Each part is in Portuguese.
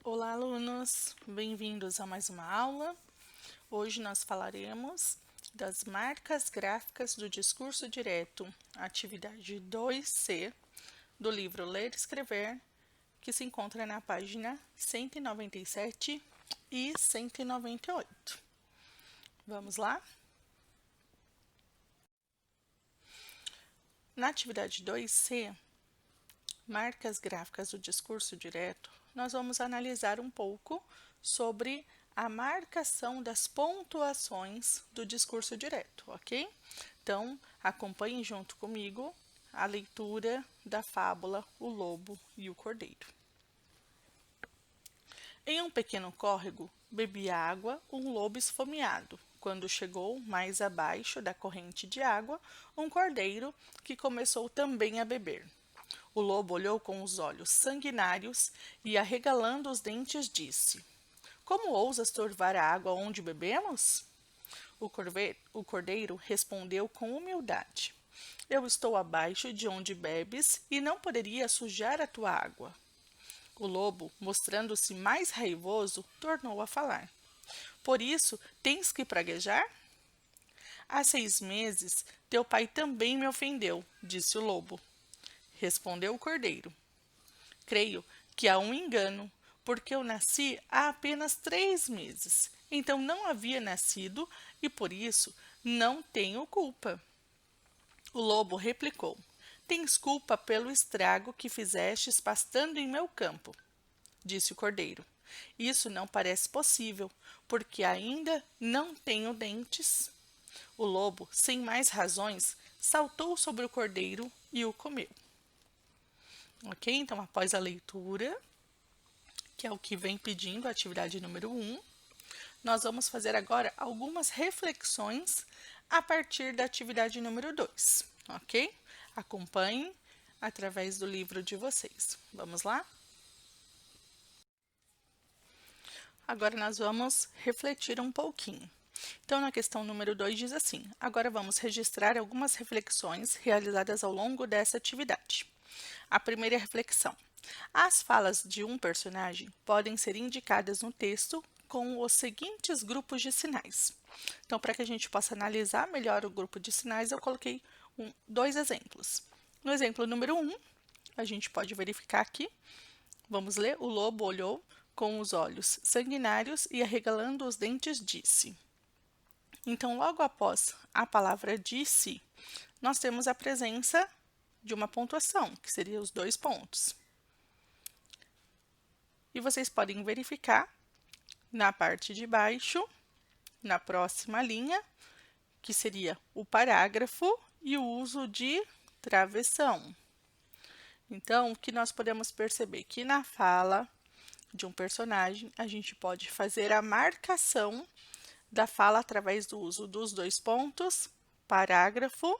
Olá, alunos! Bem-vindos a mais uma aula. Hoje nós falaremos das marcas gráficas do discurso direto, atividade 2C, do livro Ler e Escrever, que se encontra na página 197 e 198. Vamos lá? Na atividade 2C, marcas gráficas do discurso direto, nós vamos analisar um pouco sobre a marcação das pontuações do discurso direto, ok? Então, acompanhe junto comigo a leitura da fábula O Lobo e o Cordeiro. Em um pequeno córrego, bebia água um lobo esfomeado. Quando chegou mais abaixo da corrente de água, um cordeiro que começou também a beber. O lobo olhou com os olhos sanguinários e, arregalando os dentes, disse: Como ousas turvar a água onde bebemos? O cordeiro respondeu com humildade: Eu estou abaixo de onde bebes e não poderia sujar a tua água. O lobo, mostrando-se mais raivoso, tornou a falar: Por isso tens que praguejar? Há 6 meses teu pai também me ofendeu, disse o lobo. Respondeu o cordeiro: Creio que há um engano, porque eu nasci há apenas 3 meses. Então não havia nascido e por isso não tenho culpa. O lobo replicou: Tens culpa pelo estrago que fizestes pastando em meu campo, disse o cordeiro. Isso não parece possível, porque ainda não tenho dentes. O lobo, sem mais razões, saltou sobre o cordeiro e o comeu. Ok? Então, após a leitura, que é o que vem pedindo a atividade número 1, nós vamos fazer agora algumas reflexões a partir da atividade número 2, ok? Acompanhem através do livro de vocês. Vamos lá? Agora nós vamos refletir um pouquinho. Então, na questão número 2 diz assim: agora vamos registrar algumas reflexões realizadas ao longo dessa atividade. A primeira reflexão: as falas de um personagem podem ser indicadas no texto com os seguintes grupos de sinais. Então, para que a gente possa analisar melhor o grupo de sinais, eu coloquei dois exemplos. No exemplo número 1, a gente pode verificar aqui. Vamos ler: o lobo olhou com os olhos sanguinários e, arregalando os dentes, disse. Então, logo após a palavra disse, nós temos a presença de uma pontuação, que seria os 2 pontos. E vocês podem verificar na parte de baixo, na próxima linha, que seria o parágrafo e o uso de travessão. Então, o que nós podemos perceber? Que na fala de um personagem, a gente pode fazer a marcação da fala através do uso dos 2 pontos, parágrafo,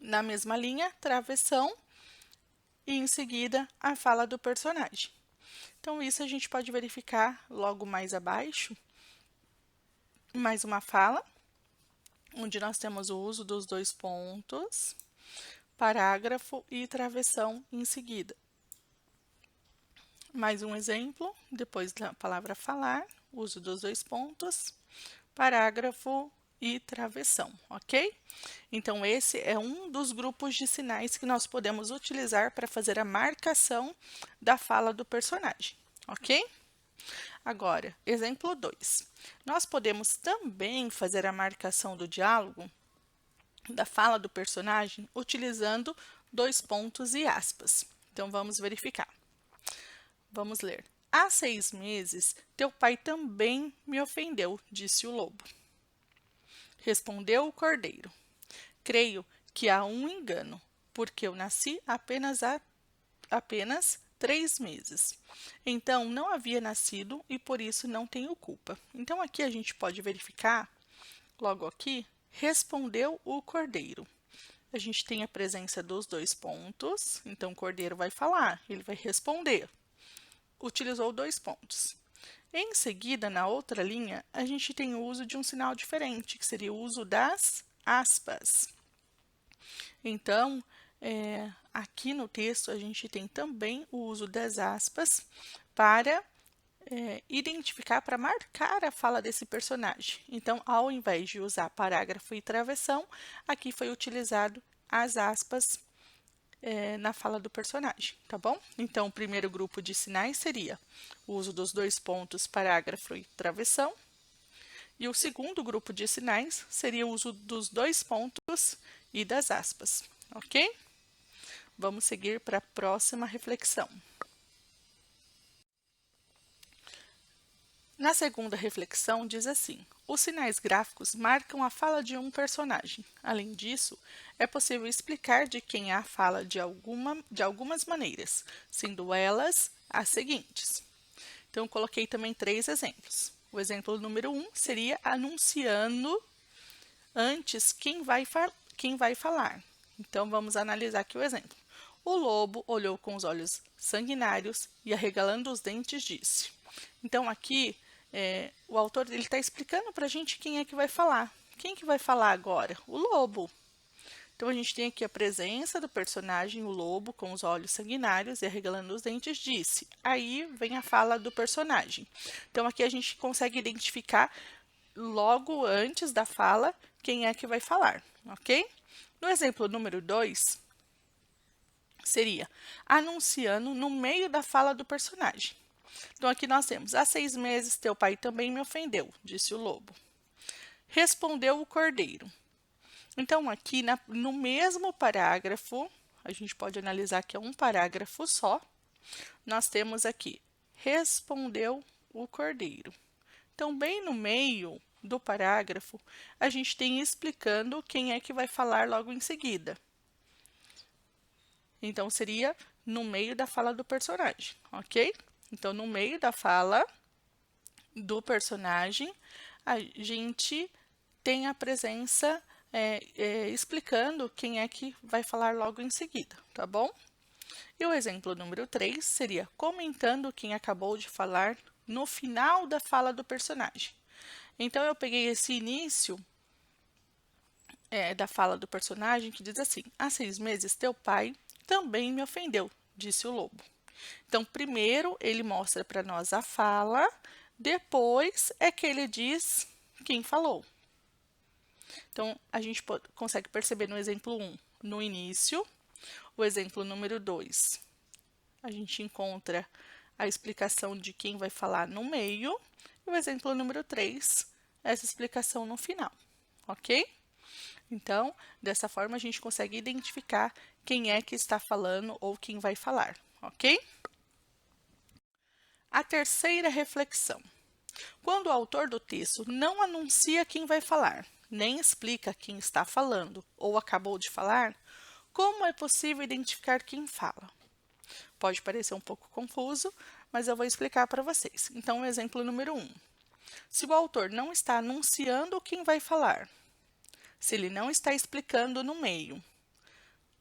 na mesma linha, travessão, e em seguida a fala do personagem. Então, isso a gente pode verificar logo mais abaixo, mais uma fala, onde nós temos o uso dos 2 pontos, parágrafo e travessão em seguida. Mais um exemplo, depois da palavra falar, uso dos 2 pontos, parágrafo e travessão, ok? Então, esse é um dos grupos de sinais que nós podemos utilizar para fazer a marcação da fala do personagem, ok? Agora, exemplo 2. Nós podemos também fazer a marcação do diálogo, da fala do personagem, utilizando 2 pontos e aspas. Então, vamos verificar. Vamos ler. Há 6 meses, teu pai também me ofendeu, disse o lobo. Respondeu o cordeiro. Creio que há um engano, porque eu nasci apenas 3 meses. Então, não havia nascido e por isso não tenho culpa. Então, aqui a gente pode verificar, logo aqui, respondeu o cordeiro. A gente tem a presença dos 2 pontos, então o cordeiro vai falar, ele vai responder. Utilizou 2 pontos. Em seguida, na outra linha, a gente tem o uso de um sinal diferente, que seria o uso das aspas. Então, aqui no texto, a gente tem também o uso das aspas para identificar para marcar a fala desse personagem. Então, ao invés de usar parágrafo e travessão, aqui foi utilizado as aspas na fala do personagem, tá bom? Então, o primeiro grupo de sinais seria o uso dos dois pontos, parágrafo e travessão. E o segundo grupo de sinais seria o uso dos dois pontos e das aspas, ok? Vamos seguir para a próxima reflexão. Na segunda reflexão, diz assim: os sinais gráficos marcam a fala de um personagem. Além disso, é possível explicar de quem é a fala de algumas maneiras, sendo elas as seguintes. Então, eu coloquei também 3 exemplos. O exemplo número 1 seria anunciando antes quem vai falar. Então, vamos analisar aqui o exemplo. O lobo olhou com os olhos sanguinários e, arregalando os dentes, disse. Então, aqui, o autor está explicando para a gente quem é que vai falar. Quem que vai falar agora? O lobo. Então, a gente tem aqui a presença do personagem, o lobo, com os olhos sanguinários e arregalando os dentes, disse. Aí vem a fala do personagem. Então, aqui a gente consegue identificar logo antes da fala quem é que vai falar, ok? No exemplo número 2, seria anunciando no meio da fala do personagem. Então, aqui nós temos, há 6 meses teu pai também me ofendeu, disse o lobo. Respondeu o cordeiro. Então, aqui no mesmo parágrafo, a gente pode analisar que é um parágrafo só, nós temos aqui, respondeu o cordeiro. Então, bem no meio do parágrafo, a gente tem explicando quem é que vai falar logo em seguida. Então, seria no meio da fala do personagem, ok? Então, no meio da fala do personagem, a gente tem a presença explicando quem é que vai falar logo em seguida, tá bom? E o exemplo número 3 seria comentando quem acabou de falar no final da fala do personagem. Então, eu peguei esse início da fala do personagem que diz assim: há 6 meses teu pai também me ofendeu, disse o lobo. Então, primeiro ele mostra para nós a fala, depois é que ele diz quem falou. Então, a gente consegue perceber no exemplo 1, no início. O exemplo número 2, a gente encontra a explicação de quem vai falar no meio. E o exemplo número 3, essa explicação no final, ok? Então, dessa forma, a gente consegue identificar quem é que está falando ou quem vai falar, ok? A terceira reflexão. Quando o autor do texto não anuncia quem vai falar, nem explica quem está falando ou acabou de falar, como é possível identificar quem fala? Pode parecer um pouco confuso, mas eu vou explicar para vocês. Então, o exemplo número 1. Se o autor não está anunciando quem vai falar, se ele não está explicando no meio,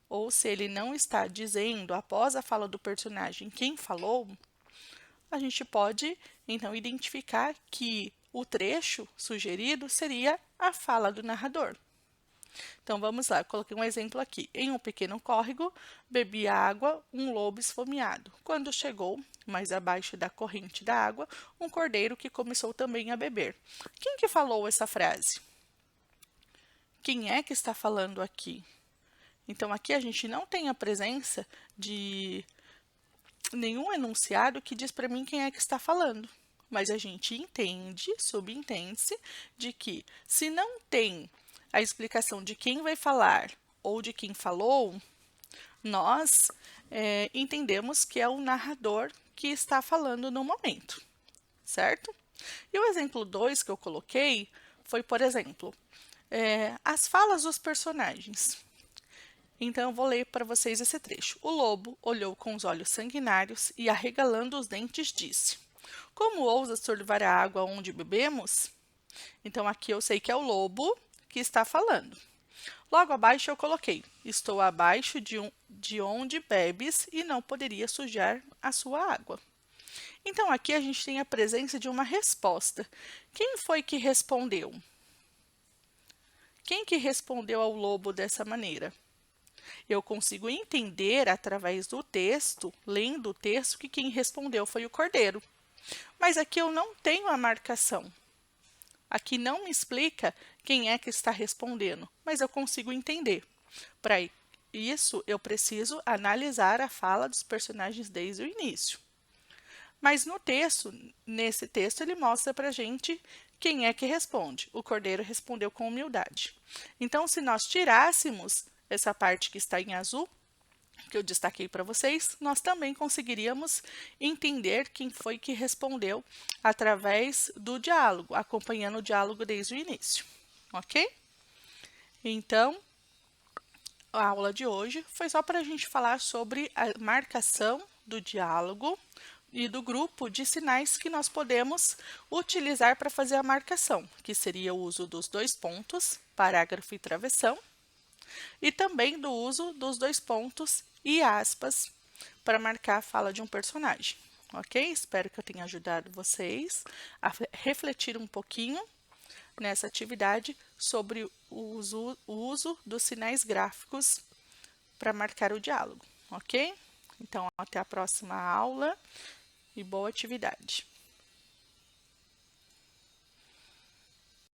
ou se ele não está dizendo após a fala do personagem quem falou, a gente pode, então, identificar que o trecho sugerido seria a fala do narrador. Então, vamos lá, eu coloquei um exemplo aqui. Em um pequeno córrego, bebia água um lobo esfomeado. Quando chegou mais abaixo da corrente da água, um cordeiro que começou também a beber. Quem que falou essa frase? Quem é que está falando aqui? Então, aqui a gente não tem a presença de nenhum enunciado que diz para mim quem é que está falando. Mas a gente entende, subentende-se, de que se não tem a explicação de quem vai falar ou de quem falou, nós entendemos que é o narrador que está falando no momento, certo? E o exemplo 2 que eu coloquei foi, por exemplo, as falas dos personagens. Então, eu vou ler para vocês esse trecho. O lobo olhou com os olhos sanguinários e, arregalando os dentes, disse: como ousas sorvar a água onde bebemos? Então, aqui eu sei que é o lobo que está falando. Logo abaixo eu coloquei: estou abaixo de onde bebes e não poderia sujar a sua água. Então, aqui a gente tem a presença de uma resposta. Quem foi que respondeu? Quem que respondeu ao lobo dessa maneira? Eu consigo entender através do texto, lendo o texto, que quem respondeu foi o cordeiro. Mas aqui eu não tenho a marcação. Aqui não me explica quem é que está respondendo, mas eu consigo entender. Para isso, eu preciso analisar a fala dos personagens desde o início. Mas no texto, nesse texto, ele mostra para a gente quem é que responde. O cordeiro respondeu com humildade. Então, se nós tirássemos essa parte que está em azul, que eu destaquei para vocês, nós também conseguiríamos entender quem foi que respondeu através do diálogo, acompanhando o diálogo desde o início, ok? Então, a aula de hoje foi só para a gente falar sobre a marcação do diálogo e do grupo de sinais que nós podemos utilizar para fazer a marcação, que seria o uso dos dois pontos, parágrafo e travessão, e também do uso dos dois pontos e aspas para marcar a fala de um personagem, ok? Espero que eu tenha ajudado vocês a refletir um pouquinho nessa atividade sobre o uso dos sinais gráficos para marcar o diálogo, ok? Então, até a próxima aula e boa atividade!